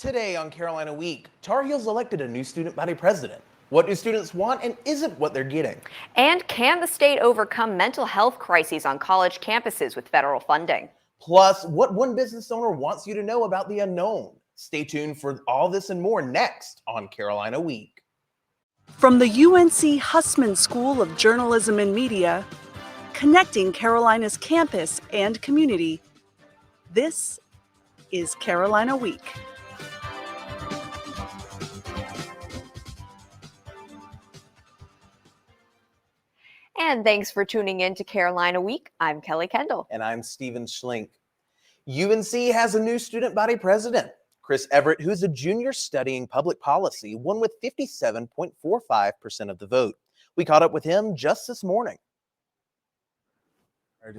Today on Carolina Week, Tar Heels elected a new student body president. What do students want, and is it what they're getting? And can the state overcome mental health crises on college campuses with federal funding? Plus, what one business owner wants you to know about the unknown. Stay tuned for all this and more next on Carolina Week. From the UNC Hussman School of Journalism and Media, connecting Carolina's campus and community, this is Carolina Week. And thanks for tuning in to Carolina Week. I'm Kelly Kendall. And I'm Steven Schlink. UNC has a new student body president. Chris Everett, who's a junior studying public policy, won with 57.45% of the vote. We caught up with him just this morning.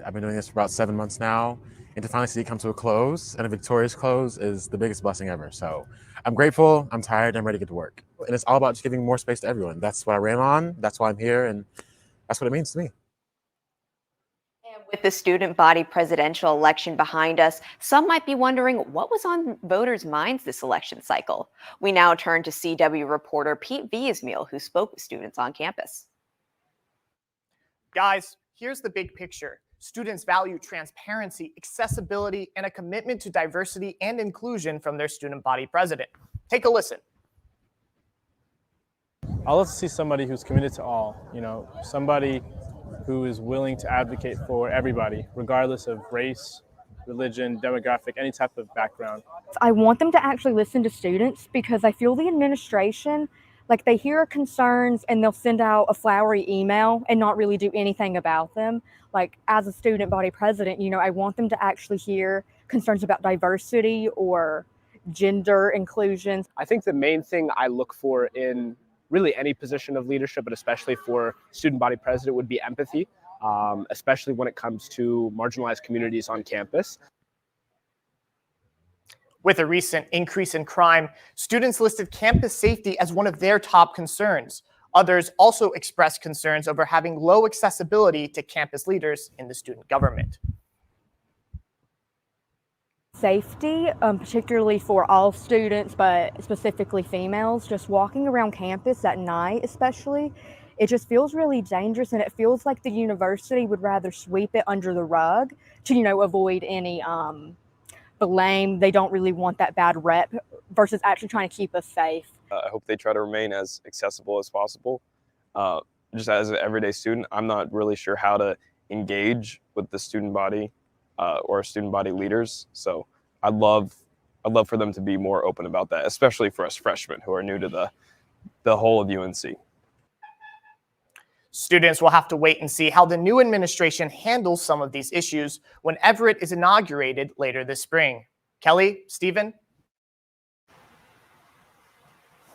I've been doing this for about 7 months now, and to finally see it come to a close, and a victorious close, is the biggest blessing ever. So I'm grateful, I'm tired, I'm ready to get to work. And it's all about just giving more space to everyone. That's what I ran on, that's why I'm here, and that's what it means to me. And with the student body presidential election behind us, some might be wondering what was on voters' minds this election cycle. We now turn to CW reporter Pete Viesmeal, who spoke with students on campus. Guys, here's the big picture. Students value transparency, accessibility, and a commitment to diversity and inclusion from their student body president. Take a listen. I love to see somebody who's committed to all, somebody who is willing to advocate for everybody, regardless of race, religion, demographic, any type of background. I want them to actually listen to students because I feel the administration, like they hear concerns and they'll send out a flowery email and not really do anything about them. Like as a student body president, I want them to actually hear concerns about diversity or gender inclusion. I think the main thing I look for in really any position of leadership, but especially for student body president, would be empathy, especially when it comes to marginalized communities on campus. With a recent increase in crime, students listed campus safety as one of their top concerns. Others also expressed concerns over having low accessibility to campus leaders in the student government. Safety, particularly for all students, but specifically females, just walking around campus at night especially, it just feels really dangerous, and it feels like the university would rather sweep it under the rug to, avoid any blame. They don't really want that bad rep versus actually trying to keep us safe. I hope they try to remain as accessible as possible. Just as an everyday student, I'm not really sure how to engage with the student body or student body leaders. So I'd love for them to be more open about that, especially for us freshmen who are new to the whole of UNC. Students will have to wait and see how the new administration handles some of these issues when Everett is inaugurated later this spring. Kelly, Steven?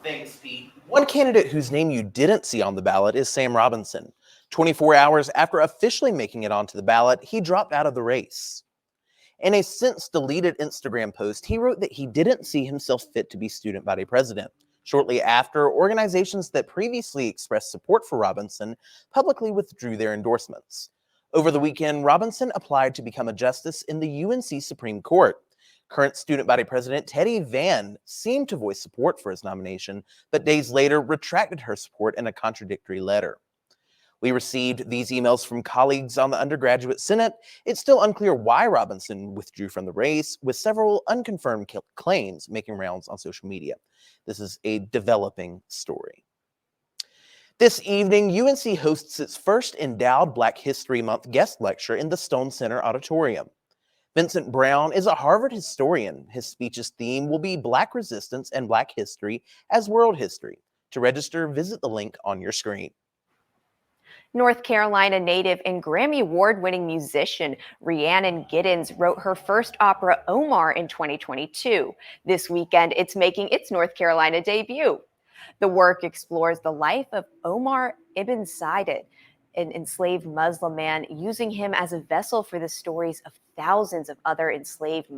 Thanks, Pete. One candidate whose name you didn't see on the ballot is Sam Robinson. 24 hours after officially making it onto the ballot, he dropped out of the race. In a since-deleted Instagram post, he wrote that he didn't see himself fit to be student body president. Shortly after, organizations that previously expressed support for Robinson publicly withdrew their endorsements. Over the weekend, Robinson applied to become a justice in the UNC Supreme Court. Current student body president Teddy Van seemed to voice support for his nomination, but days later retracted her support in a contradictory letter. We received these emails from colleagues on the undergraduate senate. It's still unclear why Robinson withdrew from the race, with several unconfirmed claims making rounds on social media. This is a developing story. This evening, UNC hosts its first Endowed Black History Month guest lecture in the Stone Center Auditorium. Vincent Brown is a Harvard historian. His speech's theme will be Black Resistance and Black History as World History. To register, visit the link on your screen. North Carolina native and Grammy Award-winning musician Rhiannon Giddens wrote her first opera, Omar, in 2022. This weekend, it's making its North Carolina debut. The work explores the life of Omar ibn Said, an enslaved Muslim man, using him as a vessel for the stories of thousands of other enslaved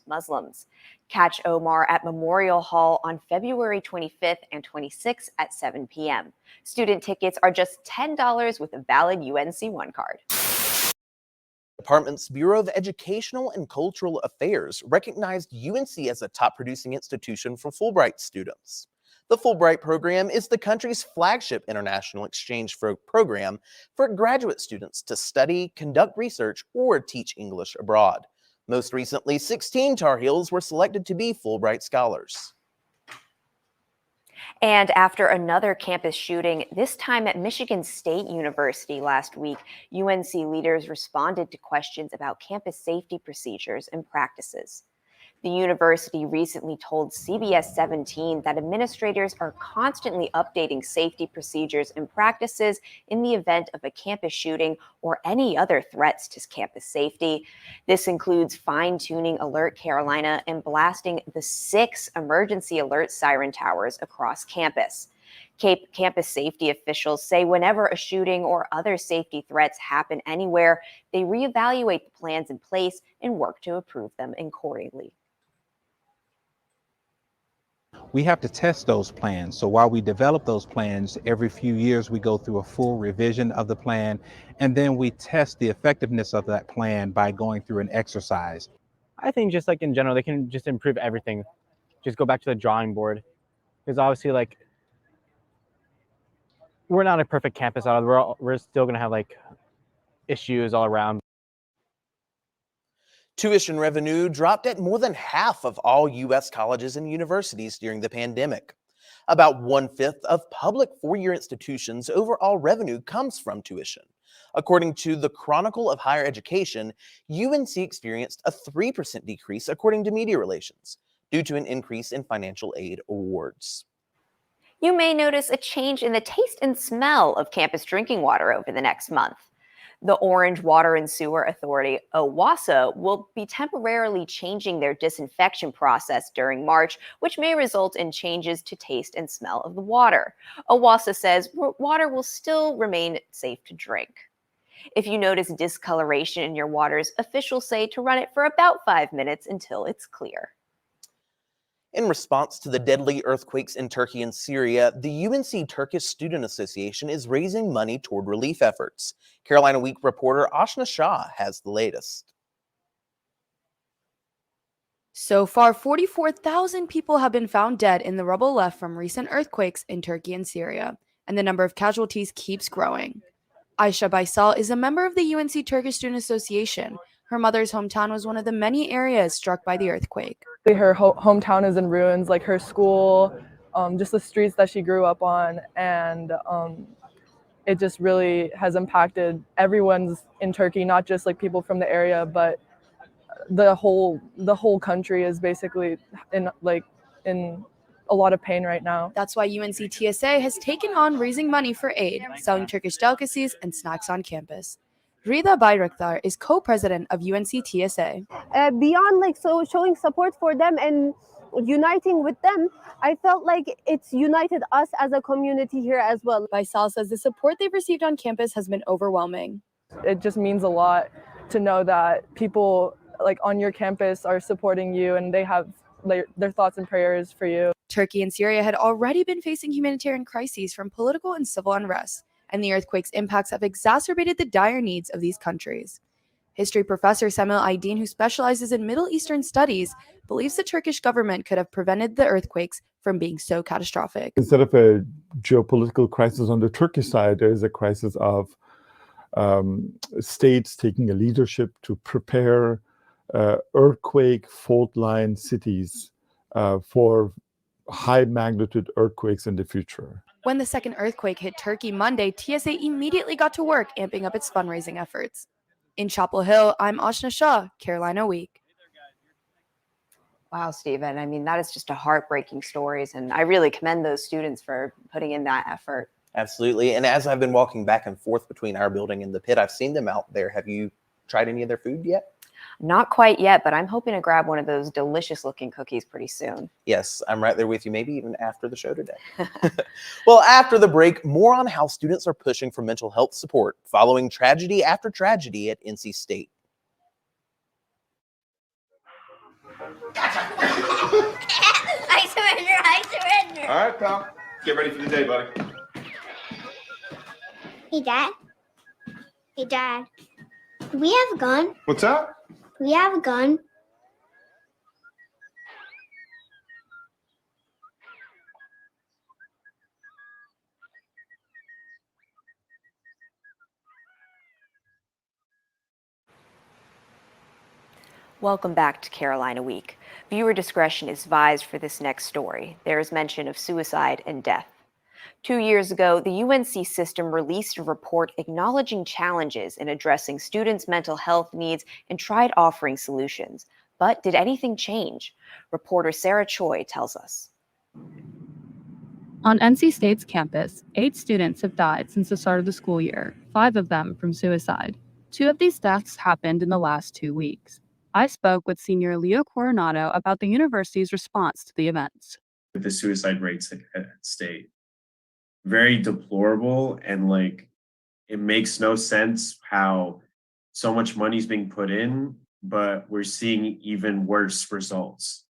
Muslims. Catch Omar at Memorial Hall on February 25th and 26th at 7 p.m. Student tickets are just $10 with a valid UNC One card. Department's Bureau of Educational and Cultural Affairs recognized UNC as a top producing institution for Fulbright students. The Fulbright program is the country's flagship international exchange program for graduate students to study, conduct research, or teach English abroad. Most recently, 16 Tar Heels were selected to be Fulbright scholars. And after another campus shooting, this time at Michigan State University last week, UNC leaders responded to questions about campus safety procedures and practices. The university recently told CBS 17 that administrators are constantly updating safety procedures and practices in the event of a campus shooting or any other threats to campus safety. This includes fine-tuning Alert Carolina and blasting the 6 emergency alert siren towers across campus. Campus safety officials say whenever a shooting or other safety threats happen anywhere, they reevaluate the plans in place and work to approve them accordingly. We have to test those plans. So while we develop those plans, every few years we go through a full revision of the plan, and then we test the effectiveness of that plan by going through an exercise. I think just like in general, they can just improve everything. Just go back to the drawing board. Because obviously, like, we're not a perfect campus out of we're still going to have like issues all around. Tuition revenue dropped at more than half of all U.S. colleges and universities during the pandemic. About 1/5 of public four-year institutions' overall revenue comes from tuition. According to the Chronicle of Higher Education, UNC experienced a 3% decrease according to Media Relations, due to an increase in financial aid awards. You may notice a change in the taste and smell of campus drinking water over the next month. The Orange Water and Sewer Authority, OWASA, will be temporarily changing their disinfection process during March, which may result in changes to taste and smell of the water. OWASA says water will still remain safe to drink. If you notice discoloration in your waters, officials say to run it for about 5 minutes until it's clear. In response to the deadly earthquakes in Turkey and Syria, the UNC Turkish Student Association is raising money toward relief efforts. Carolina Week reporter Ashna Shah has the latest. So far, 44,000 people have been found dead in the rubble left from recent earthquakes in Turkey and Syria, and the number of casualties keeps growing. Aisha Baysal is a member of the UNC Turkish Student Association. Her mother's hometown was one of the many areas struck by the earthquake. Her hometown is in ruins, like her school, just the streets that she grew up on, and it just really has impacted everyone's in Turkey, not just like people from the area, but the whole country is basically in a lot of pain right now. That's why UNC TSA has taken on raising money for aid, selling Turkish delicacies and snacks on campus. Rida Bayraktar is co-president of UNC TSA. Beyond showing support for them and uniting with them, I felt like it's united us as a community here as well. Baysal says the support they've received on campus has been overwhelming. It just means a lot to know that people on your campus are supporting you and they have their thoughts and prayers for you. Turkey and Syria had already been facing humanitarian crises from political and civil unrest, and the earthquake's impacts have exacerbated the dire needs of these countries. History professor Samuel Aydin, who specializes in Middle Eastern studies, believes the Turkish government could have prevented the earthquakes from being so catastrophic. Instead of a geopolitical crisis on the Turkish side, there is a crisis of states taking a leadership to prepare earthquake fault line cities for high magnitude earthquakes in the future. When the second earthquake hit Turkey Monday, TSA immediately got to work amping up its fundraising efforts. In Chapel Hill, I'm Ashna Shah, Carolina Week. Wow, Stephen. I mean, that is just a heartbreaking stories, and I really commend those students for putting in that effort. Absolutely. And as I've been walking back and forth between our building and the pit, I've seen them out there. Have you tried any of their food yet? Not quite yet, but I'm hoping to grab one of those delicious looking cookies pretty soon. Yes, I'm right there with you, maybe even after the show today. Well, after the break, more on how students are pushing for mental health support following tragedy after tragedy at NC State. I surrender. All right, pal. Get ready for the day, buddy. Hey, Dad. Hey, Dad. We have a gun. What's that? We have a gun. Welcome back to Carolina Week. Viewer discretion is advised for this next story. There is mention of suicide and death. 2 years ago, the UNC system released a report acknowledging challenges in addressing students' mental health needs and tried offering solutions. But did anything change? Reporter Sarah Choi tells us. On NC State's campus, 8 students have died since the start of the school year, 5 of them from suicide. 2 of these deaths happened in the last 2 weeks. I spoke with senior Leo Coronado about the university's response to the events. The suicide rates at State, very deplorable, and it makes no sense how so much money is being put in, but we're seeing even worse results.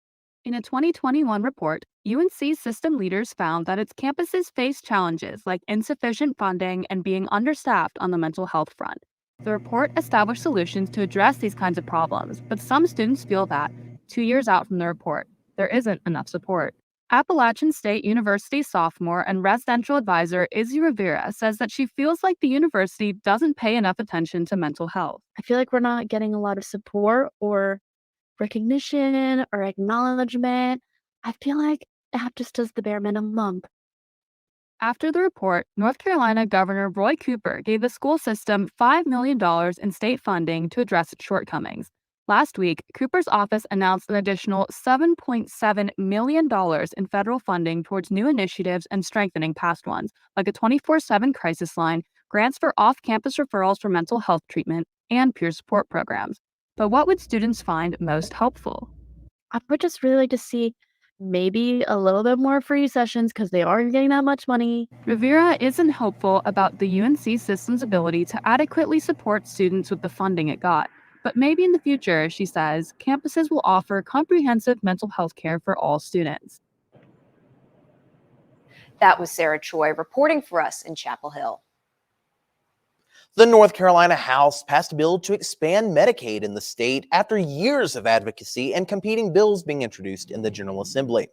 In a 2021 report, UNC system leaders found that its campuses face challenges like insufficient funding and being understaffed on the mental health front. The report established solutions to address these kinds of problems, but some students feel that, 2 years out from the report, there isn't enough support. Appalachian State University sophomore and residential advisor Izzy Rivera says that she feels like the university doesn't pay enough attention to mental health. I feel like we're not getting a lot of support or recognition or acknowledgement. I feel like App just does the bare minimum. After the report, North Carolina Governor Roy Cooper gave the school system $5 million in state funding to address its shortcomings. Last week, Cooper's office announced an additional $7.7 million in federal funding towards new initiatives and strengthening past ones, like a 24/7 crisis line, grants for off-campus referrals for mental health treatment, and peer support programs. But what would students find most helpful? I would just really like to see maybe a little bit more free sessions because they aren't getting that much money. Rivera isn't hopeful about the UNC system's ability to adequately support students with the funding it got. But maybe in the future, she says, campuses will offer comprehensive mental health care for all students. That was Sarah Choi reporting for us in Chapel Hill. The North Carolina House passed a bill to expand Medicaid in the state after years of advocacy and competing bills being introduced in the General Assembly.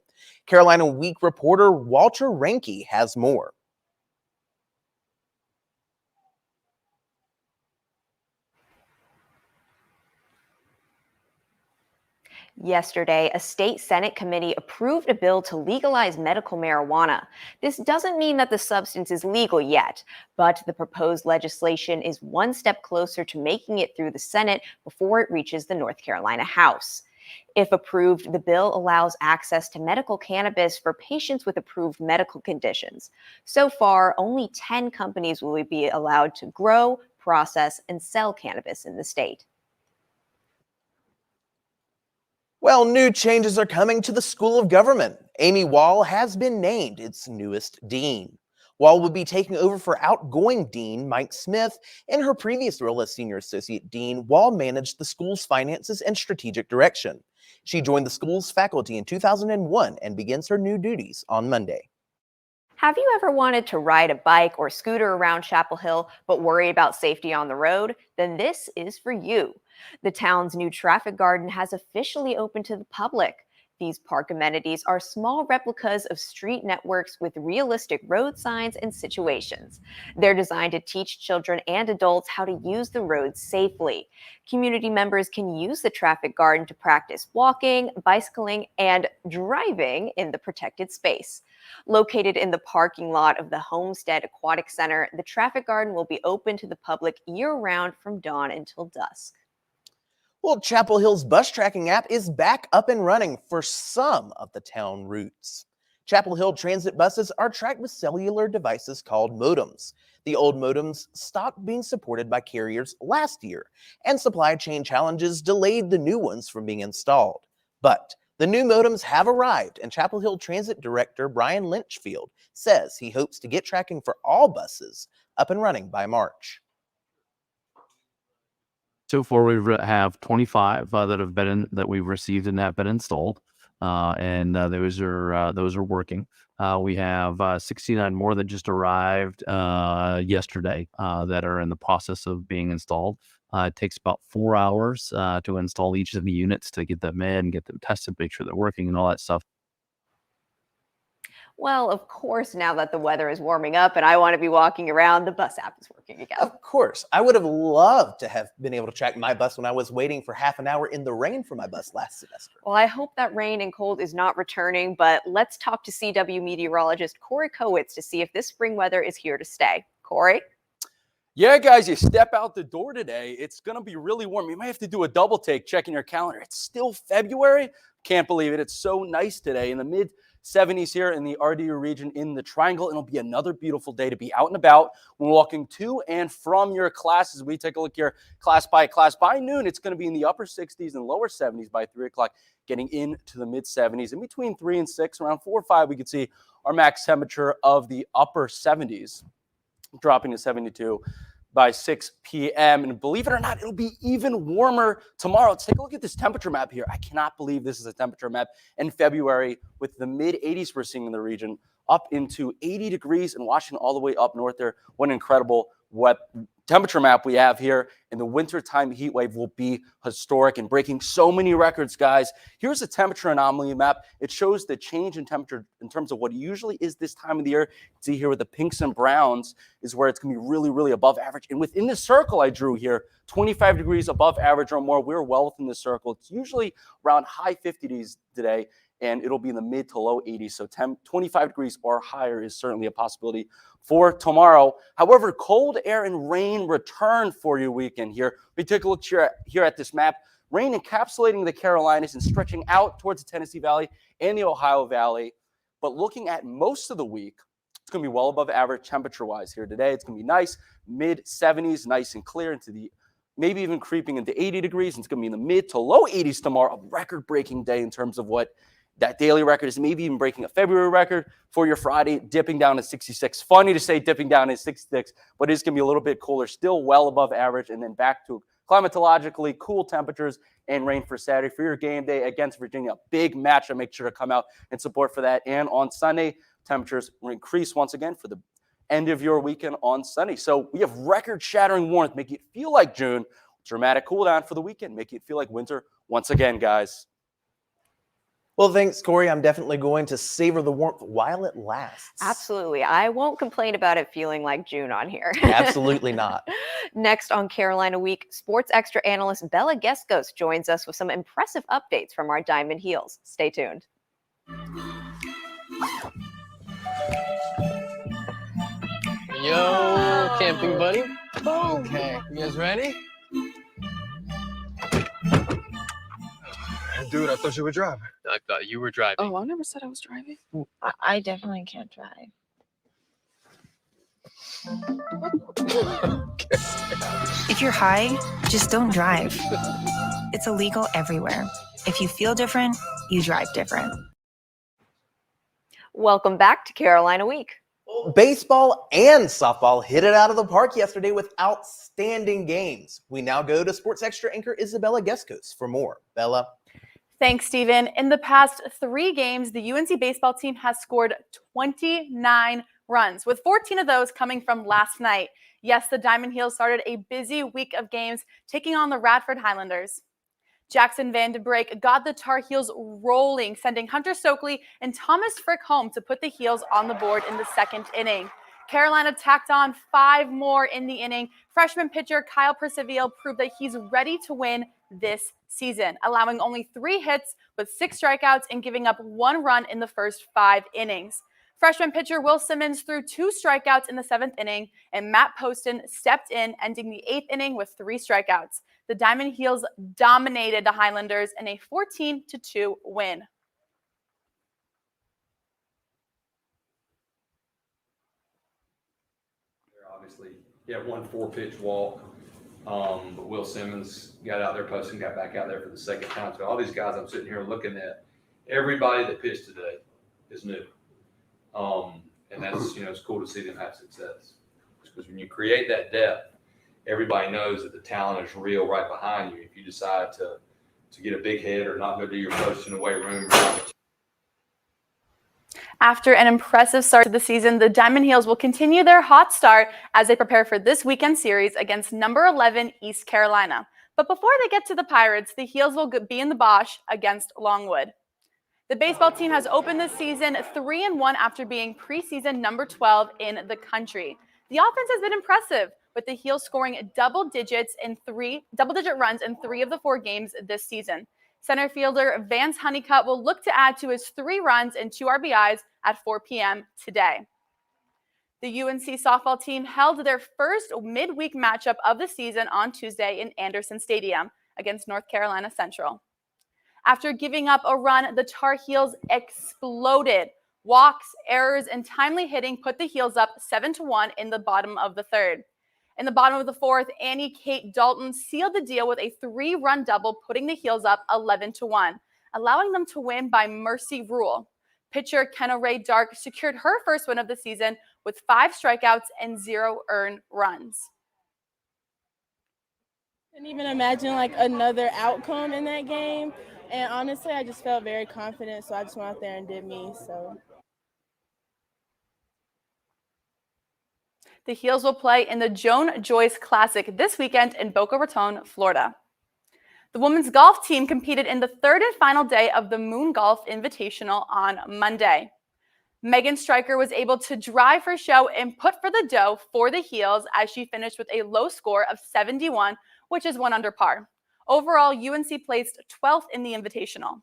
Carolina Week reporter Walter Ranke has more. Yesterday, a state Senate committee approved a bill to legalize medical marijuana. This doesn't mean that the substance is legal yet, but the proposed legislation is one step closer to making it through the Senate before it reaches the North Carolina House. If approved, the bill allows access to medical cannabis for patients with approved medical conditions. So far, only 10 companies will be allowed to grow, process, and sell cannabis in the state. Well, new changes are coming to the School of Government. Amy Wall has been named its newest dean. Wall will be taking over for outgoing Dean Mike Smith. In her previous role as Senior Associate Dean, Wall managed the school's finances and strategic direction. She joined the school's faculty in 2001 and begins her new duties on Monday. Have you ever wanted to ride a bike or scooter around Chapel Hill but worry about safety on the road? Then this is for you. The town's new traffic garden has officially opened to the public. These park amenities are small replicas of street networks with realistic road signs and situations. They're designed to teach children and adults how to use the roads safely. Community members can use the traffic garden to practice walking, bicycling, and driving in the protected space. Located in the parking lot of the Homestead Aquatic Center, the traffic garden will be open to the public year-round from dawn until dusk. Well, Chapel Hill's bus tracking app is back up and running for some of the town routes. Chapel Hill transit buses are tracked with cellular devices called modems. The old modems stopped being supported by carriers last year, and supply chain challenges delayed the new ones from being installed. But the new modems have arrived, and Chapel Hill Transit Director Brian Lynchfield says he hopes to get tracking for all buses up and running by March. So far, we have 25 that we've received and have been installed. and those are working. We have 69 more that just arrived yesterday that are in the process of being installed. It takes about 4 hours to install each of the units, to get them in, get them tested, make sure they're working and all that stuff. Well, of course, now that the weather is warming up and I want to be walking around, the bus app is working again. Of course. I would have loved to have been able to track my bus when I was waiting for half an hour in the rain for my bus last semester. Well, I hope that rain and cold is not returning, but let's talk to CW meteorologist Corey Kowitz to see if this spring weather is here to stay. Corey? Yeah, guys, you step out the door today, it's going to be really warm. You might have to do a double take checking your calendar. It's still February. Can't believe it. It's so nice today in the mid 70s here in the RDU region in the Triangle. It'll be another beautiful day to be out and about when walking to and from your classes. We take a look here, class by noon. It's going to be in the upper 60s and lower 70s by 3 o'clock, getting into the mid 70s. In between 3 and 6, around 4 or 5, we could see our max temperature of the upper 70s, dropping to 72 by 6 p.m. And believe it or not, it'll be even warmer tomorrow. Let's take a look at this temperature map here. I cannot believe this is a temperature map in February with the mid 80s we're seeing in the region, up into 80 degrees in Washington, all the way up north there. What an incredible wet temperature map we have here. And the wintertime heat wave will be historic and breaking so many records, guys. Here's a temperature anomaly map. It shows the change in temperature in terms of what usually is this time of the year. You can see here with the pinks and browns is where it's going to be really, really above average. And within the circle I drew here, 25 degrees above average or more, we're well within the circle. It's usually around high 50s today, and it'll be in the mid to low 80s. So 25 degrees or higher is certainly a possibility for tomorrow. However, cold air and rain return for your weekend here. We take a look here at this map. Rain encapsulating the Carolinas and stretching out towards the Tennessee Valley and the Ohio Valley. But looking at most of the week, it's going to be well above average temperature-wise here today. It's going to be nice, mid 70s, nice and clear into the maybe even creeping into 80 degrees. And it's going to be in the mid to low 80s tomorrow, a record-breaking day in terms of what that daily record is, maybe even breaking a February record for your Friday, dipping down to 66. Funny to say dipping down to 66, but it's going to be a little bit cooler, still well above average, and then back to climatologically cool temperatures and rain for Saturday for your game day against Virginia. Big matchup. Make sure to come out and support for that. And on Sunday, temperatures will increase once again for the end of your weekend on Sunday. So we have record-shattering warmth, making it feel like June. Dramatic cool down for the weekend, making it feel like winter once again, guys. Well, thanks, Corey. I'm definitely going to savor the warmth while it lasts. Absolutely. I won't complain about it feeling like June on here. Absolutely not. Next on Carolina Week, Sports Extra analyst Bella Geskos joins us with some impressive updates from our Diamond Heels. Stay tuned. Yo, camping buddy. Okay, you guys ready? Dude, I thought you were driving. I thought you were driving. Oh, I never said I was driving. I definitely can't drive. If you're high, just don't drive. It's illegal everywhere. If you feel different, you drive different. Welcome back to Carolina Week. Baseball and softball hit it out of the park yesterday with outstanding games. We now go to Sports Extra anchor Isabella Geskos for more. Bella. Thanks, Stephen. In the past 3 games, the UNC baseball team has scored 29 runs, with 14 of those coming from last night. Yes, the Diamond Heels started a busy week of games, taking on the Radford Highlanders. Jackson Van de Break got the Tar Heels rolling, sending Hunter Stokely and Thomas Frick home to put the Heels on the board in the 2nd inning. Carolina tacked on 5 more in the inning. Freshman pitcher Kyle Percival proved that he's ready to win this season, allowing only 3 hits with 6 strikeouts and giving up 1 run in the first 5 innings. Freshman pitcher Will Simmons threw 2 strikeouts in the 7th inning, and Matt Poston stepped in, ending the 8th inning with 3 strikeouts. The Diamond Heels dominated the Highlanders in a 14-2 win. Obviously, he had 1 4-pitch walk, but Will Simmons got out there, Poston got back out there for the 2nd time. So all these guys I'm sitting here looking at, everybody that pitched today is new. And that's, it's cool to see them have success. Because when you create that depth, everybody knows that the talent is real right behind you. If you decide to get a big hit or not go do your post in the weight room, After an impressive start to the season, the Diamond Heels will continue their hot start as they prepare for this weekend series against number 11 East Carolina. But before they get to the Pirates, the Heels will be in the Bosch against Longwood. The baseball team has opened the season 3-1 after being preseason number 12 in the country. The offense has been impressive, with the Heels scoring double-digit runs in 3 of the 4 games this season. Center fielder Vance Honeycutt will look to add to his 3 runs and 2 RBIs at 4 p.m. today. The UNC softball team held their first midweek matchup of the season on Tuesday in Anderson Stadium against North Carolina Central. After giving up a run, the Tar Heels exploded. Walks, errors, and timely hitting put the Heels up 7-1 in the bottom of the 3rd. In the bottom of the 4th, Annie Kate Dalton sealed the deal with a 3-run double, putting the Heels up 11-1, allowing them to win by mercy rule. Pitcher Kenna Ray Dark secured her first win of the season with 5 strikeouts and 0 earned runs. Couldn't even imagine like another outcome in that game. And honestly, I just felt very confident, so I just went out there and did me. The Heels will play in the Joan Joyce Classic this weekend in Boca Raton, Florida. The women's golf team competed in the 3rd and final day of the Moon Golf Invitational on Monday. Megan Stryker was able to drive her show and put for the dough for the Heels as she finished with a low score of 71, which is 1 under par. Overall, UNC placed 12th in the Invitational.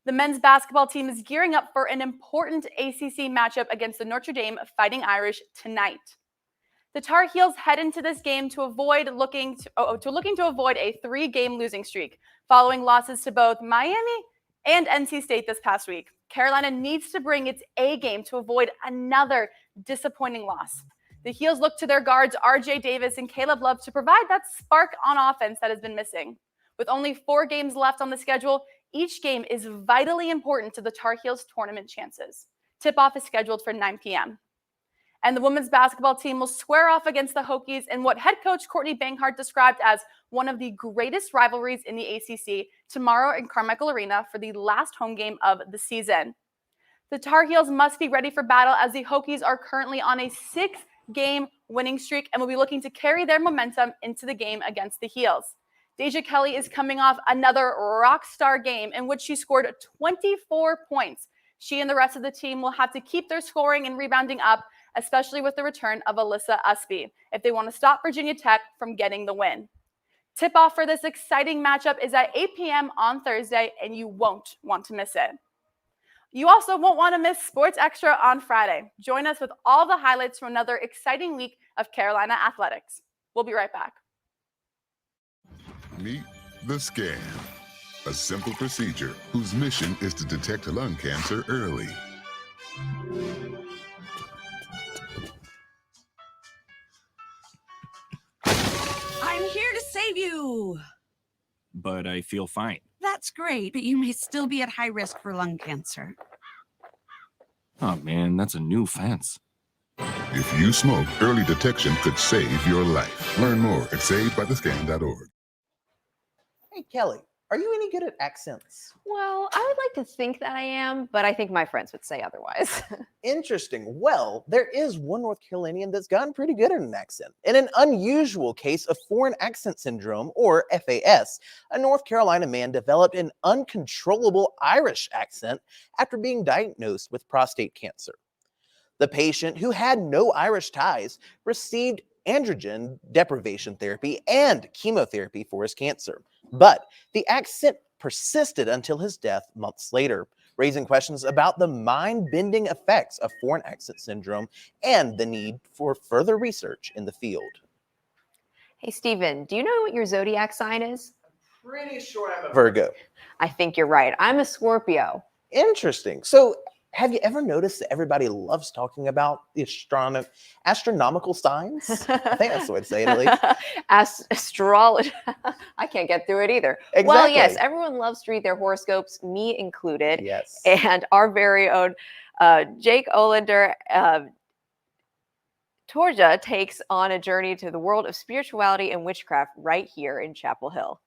The men's basketball team is gearing up for an important ACC matchup against the Notre Dame Fighting Irish tonight. The Tar Heels head into this game to avoid a 3-game losing streak, following losses to both Miami and NC State this past week. Carolina needs to bring its A game to avoid another disappointing loss. The Heels look to their guards RJ Davis and Caleb Love to provide that spark on offense that has been missing. With only 4 games left on the schedule, each game is vitally important to the Tar Heels' tournament chances. Tip-off is scheduled for 9 p.m. And the women's basketball team will square off against the Hokies in what head coach Courtney Banghart described as one of the greatest rivalries in the ACC tomorrow in Carmichael Arena for the last home game of the season. The Tar Heels must be ready for battle as the Hokies are currently on a 6-game winning streak and will be looking to carry their momentum into the game against the Heels. Deja Kelly is coming off another rock star game in which she scored 24 points. She and the rest of the team will have to keep their scoring and rebounding up, especially with the return of Alyssa Usby, if they want to stop Virginia Tech from getting the win. Tip-off for this exciting matchup is at 8 p.m. on Thursday, and you won't want to miss it. You also won't want to miss Sports Extra on Friday. Join us with all the highlights from another exciting week of Carolina athletics. We'll be right back. Meet the Scan, a simple procedure whose mission is to detect lung cancer early. I'm here to save you. But I feel fine. That's great, but you may still be at high risk for lung cancer. Oh man, that's a new fence. If you smoke, early detection could save your life. Learn more at savedbythescan.org. Hey, Kelly, are you any good at accents? Well, I would like to think that I am, but I think my friends would say otherwise. Interesting. Well, there is one North Carolinian that's gotten pretty good at an accent. In an unusual case of foreign accent syndrome, or FAS, a North Carolina man developed an uncontrollable Irish accent after being diagnosed with prostate cancer. The patient, who had no Irish ties, received androgen deprivation therapy and chemotherapy for his cancer. But the accent persisted until his death months later, raising questions about the mind-bending effects of foreign accent syndrome and the need for further research in the field. Hey, Steven, do you know what your zodiac sign is? Pretty sure I'm a Virgo. I think you're right. I'm a Scorpio. Interesting. So, have you ever noticed that everybody loves talking about the astronomical signs? I think that's the way to say it, at least. Astrology. I can't get through it either. Exactly. Well, yes, everyone loves to read their horoscopes, me included. Yes. And our very own Jake Olander, Torja, takes on a journey to the world of spirituality and witchcraft right here in Chapel Hill.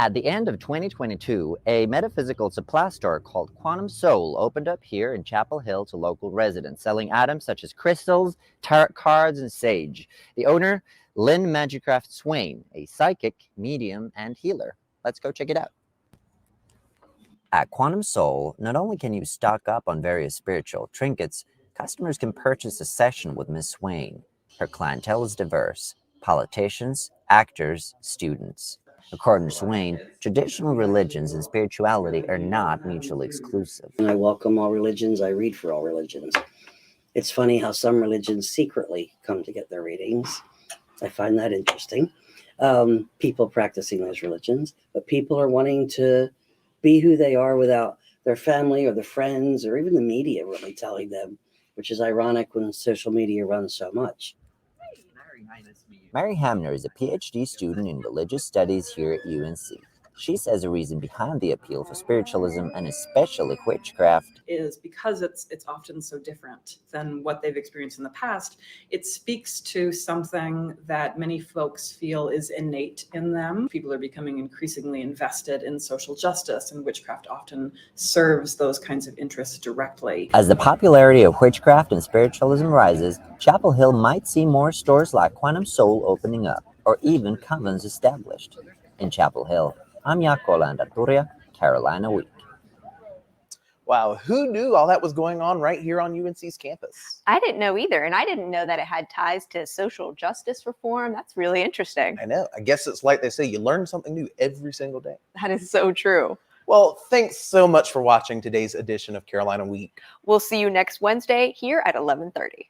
At the end of 2022, a metaphysical supply store called Quantum Soul opened up here in Chapel Hill to local residents, selling items such as crystals, tarot cards, and sage. The owner, Lynn Magicraft Swain, a psychic, medium, and healer. Let's go check it out. At Quantum Soul, not only can you stock up on various spiritual trinkets, customers can purchase a session with Miss Swain. Her clientele is diverse: politicians, actors, students. According to Swain, traditional religions and spirituality are not mutually exclusive. And I welcome all religions. I read for all religions. It's funny how some religions secretly come to get their readings. I find that interesting. People practicing those religions, but people are wanting to be who they are without their family or their friends or even the media really telling them, which is ironic when social media runs so much. Mary Hamner is a PhD student in religious studies here at UNC. She says the reason behind the appeal for spiritualism, and especially witchcraft, is because it's often so different than what they've experienced in the past. It speaks to something that many folks feel is innate in them. People are becoming increasingly invested in social justice, and witchcraft often serves those kinds of interests directly. As the popularity of witchcraft and spiritualism rises, Chapel Hill might see more stores like Quantum Soul opening up, or even covens established. In Chapel Hill, I'm Jaco Landarturia, Carolina Week. Wow, who knew all that was going on right here on UNC's campus? I didn't know either, and I didn't know that it had ties to social justice reform. That's really interesting. I know. I guess it's like they say, you learn something new every single day. That is so true. Well, thanks so much for watching today's edition of Carolina Week. We'll see you next Wednesday here at 11:30.